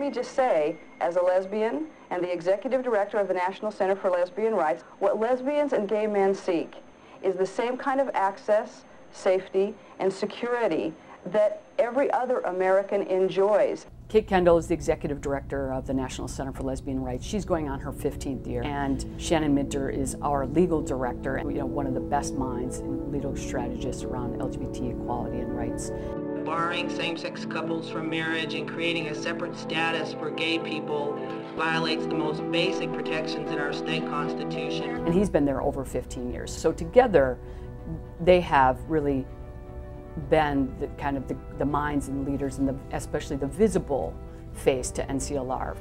me just say, as a lesbian and the executive director of the National Center for Lesbian Rights, what lesbians and gay men seek is the same kind of access, safety, and security that every other American enjoys. Kate Kendall is the executive director of the National Center for Lesbian Rights. She's going on her 15th year. And Shannon Minter is our legal director, and one of the best minds and legal strategists around LGBT equality and rights. Barring same-sex couples from marriage and creating a separate status for gay people violates the most basic protections in our state constitution. And he's been there over 15 years. So together, they have really been the minds and leaders and especially the visible face to NCLR.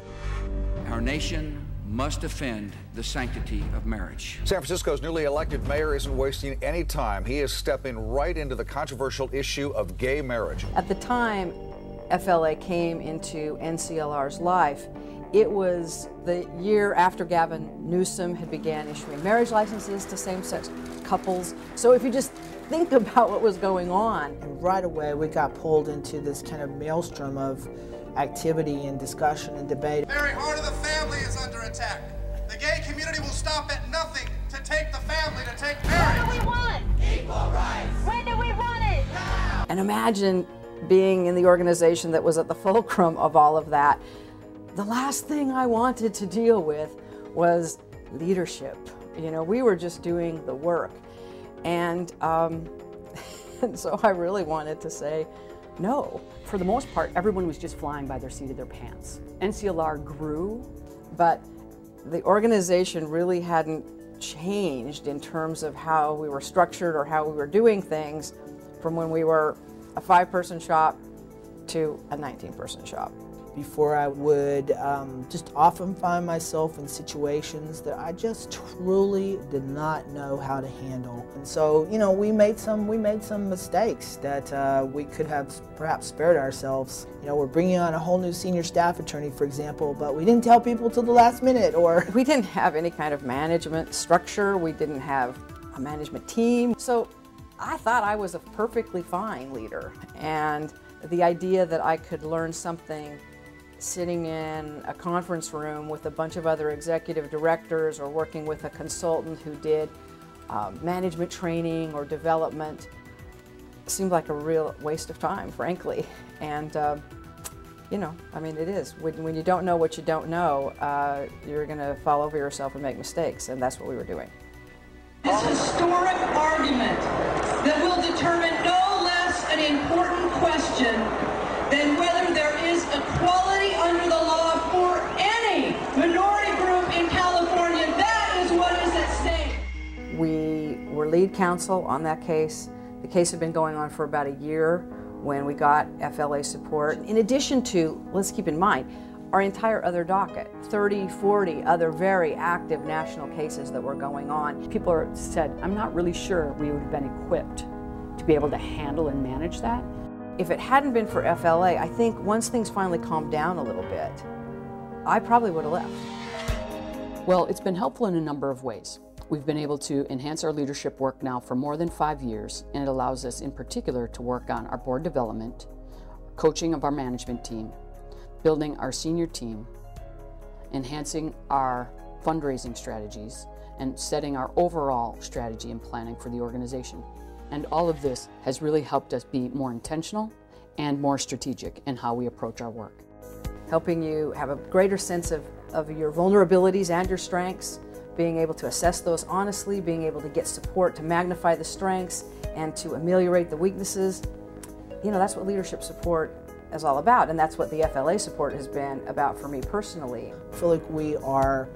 Our nation must defend the sanctity of marriage. San Francisco's newly elected mayor isn't wasting any time. He is stepping right into the controversial issue of gay marriage. At the time FLA came into NCLR's life, it was the year after Gavin Newsom had began issuing marriage licenses to same-sex couples. So if you just think about what was going on. And right away we got pulled into this kind of maelstrom of activity and discussion and debate. The very heart of the family is under attack. The gay community will stop at nothing to take the family, to take marriage. What do we want? Equal rights. When do we want it? Now. And imagine being in the organization that was at the fulcrum of all of that. The last thing I wanted to deal with was leadership. We were just doing the work. And so I really wanted to say no. For the most part, everyone was just flying by their seat of their pants. NCLR grew, but the organization really hadn't changed in terms of how we were structured or how we were doing things from when we were a 5-person shop to a 19-person shop. Before I would just often find myself in situations that I just truly did not know how to handle. And so, we made some mistakes that we could have perhaps spared ourselves. We're bringing on a whole new senior staff attorney, for example, but we didn't tell people till the last minute, or we didn't have any kind of management structure. We didn't have a management team. So I thought I was a perfectly fine leader, and the idea that I could learn something sitting in a conference room with a bunch of other executive directors or working with a consultant who did management training or development seemed like a real waste of time, frankly. And it is. When you don't know what you don't know, you're going to fall over yourself and make mistakes, and that's what we were doing. This historic argument that will determine no less an important question than whether there is equality under the law for any minority group in California. That is what is at stake. We were lead counsel on that case. The case had been going on for about a year when we got FLA support. In addition to, let's keep in mind, our entire other docket, 30, 40 other very active national cases that were going on. People said, I'm not really sure we would have been equipped to be able to handle and manage that. If it hadn't been for FLA, I think once things finally calmed down a little bit, I probably would have left. Well, it's been helpful in a number of ways. We've been able to enhance our leadership work now for more than 5 years, and it allows us in particular to work on our board development, coaching of our management team, building our senior team, enhancing our fundraising strategies, and setting our overall strategy and planning for the organization. And all of this has really helped us be more intentional and more strategic in how we approach our work. Helping you have a greater sense of your vulnerabilities and your strengths, being able to assess those honestly, being able to get support to magnify the strengths and to ameliorate the weaknesses. That's what leadership support is all about, and that's what the FLA support has been about for me personally. I feel like we are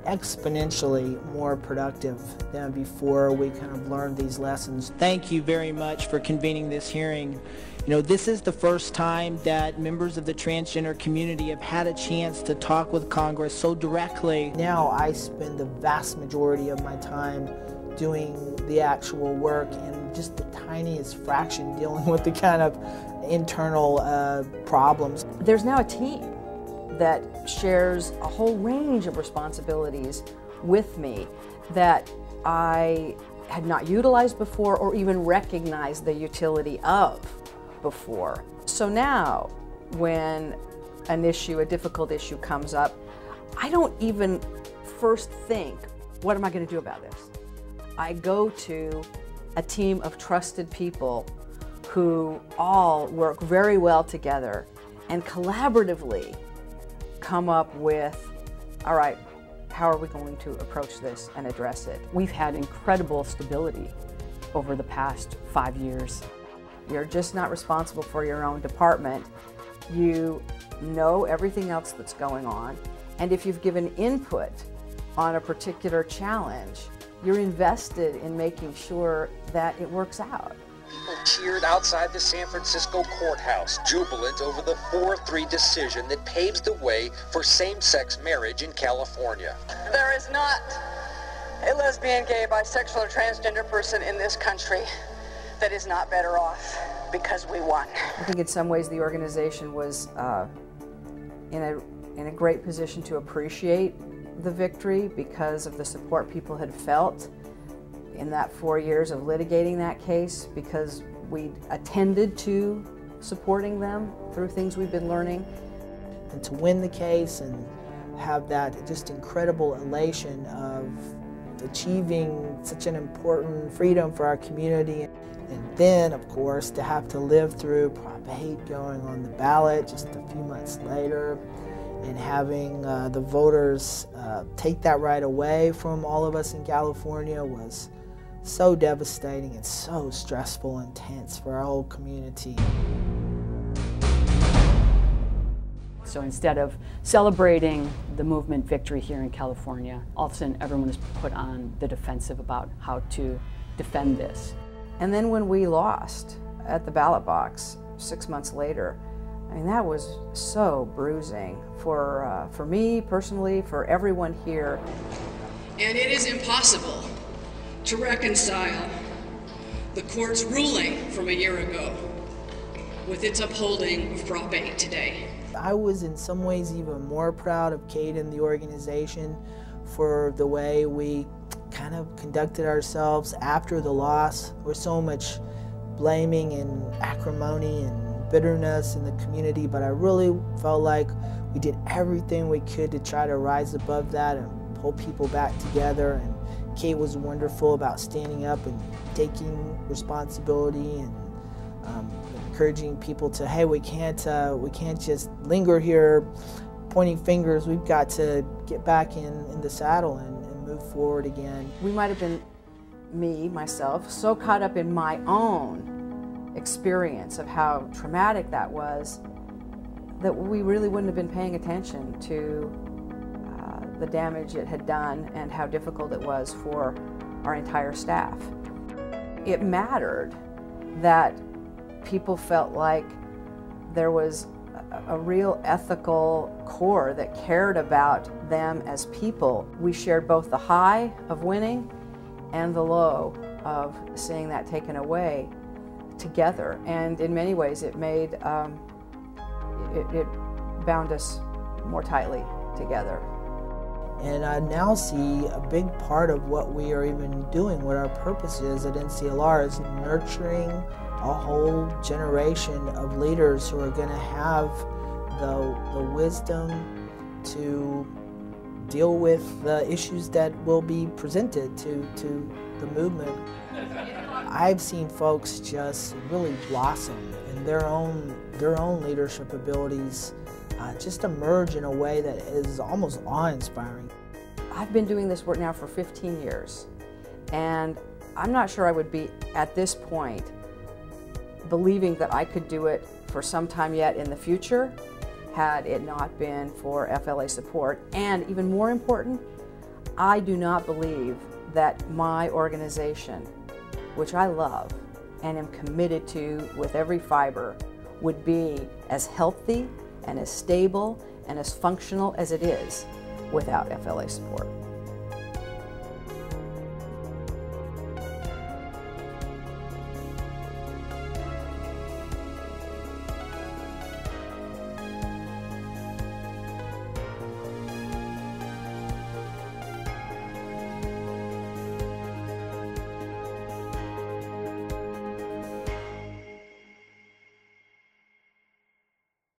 exponentially more productive than before we kind of learned these lessons. Thank you very much for convening this hearing. This is the first time that members of the transgender community have had a chance to talk with Congress so directly. Now I spend the vast majority of my time doing the actual work and just the tiniest fraction dealing with the kind of internal problems. There's now a team that shares a whole range of responsibilities with me that I had not utilized before or even recognized the utility of before. So now, when an issue, a difficult issue comes up, I don't even first think, what am I going to do about this? I go to a team of trusted people who all work very well together and collaboratively come up with, all right, how are we going to approach this and address it? We've had incredible stability over the past 5 years. You're just not responsible for your own department. You know everything else that's going on, and if you've given input on a particular challenge, you're invested in making sure that it works out. People cheered outside the San Francisco courthouse, jubilant over the 4-3 decision that paves the way for same-sex marriage in California. There is not a lesbian, gay, bisexual, or transgender person in this country that is not better off because we won. I think in some ways the organization was in a great position to appreciate the victory because of the support people had felt in that 4 years of litigating that case, because we attended to supporting them through things we've been learning. And to win the case and have that just incredible elation of achieving such an important freedom for our community. And then, of course, to have to live through Prop 8 going on the ballot just a few months later, and having the voters take that right away from all of us in California was so devastating and so stressful and tense for our whole community. So instead of celebrating the movement victory here in California, all of a sudden everyone is put on the defensive about how to defend this. And then when we lost at the ballot box 6 months later, I mean, that was so bruising for me personally, for everyone here. And it is impossible to reconcile the court's ruling from a year ago with its upholding of Prop 8 today. I was in some ways even more proud of Kate and the organization for the way we kind of conducted ourselves after the loss. There was so much blaming and acrimony and bitterness in the community, but I really felt like we did everything we could to try to rise above that and pull people back together. And Kate was wonderful about standing up and taking responsibility and encouraging people to, hey, we can't just linger here pointing fingers. We've got to get back in the saddle and move forward again. We might have been, myself, so caught up in my own experience of how traumatic that was that we really wouldn't have been paying attention to the damage it had done and how difficult it was for our entire staff. It mattered that people felt like there was a real ethical core that cared about them as people. We shared both the high of winning and the low of seeing that taken away together. And in many ways it made, it bound us more tightly together. And I now see a big part of what we are even doing, what our purpose is at NCLR, is nurturing a whole generation of leaders who are going to have the wisdom to deal with the issues that will be presented to the movement. I've seen folks just really blossom in their own leadership abilities, just emerge in a way that is almost awe-inspiring. I've been doing this work now for 15 years, and I'm not sure I would be at this point believing that I could do it for some time yet in the future had it not been for FLA support. And even more important, I do not believe that my organization, which I love and am committed to with every fiber, would be as healthy and as stable and as functional as it is without FLA support.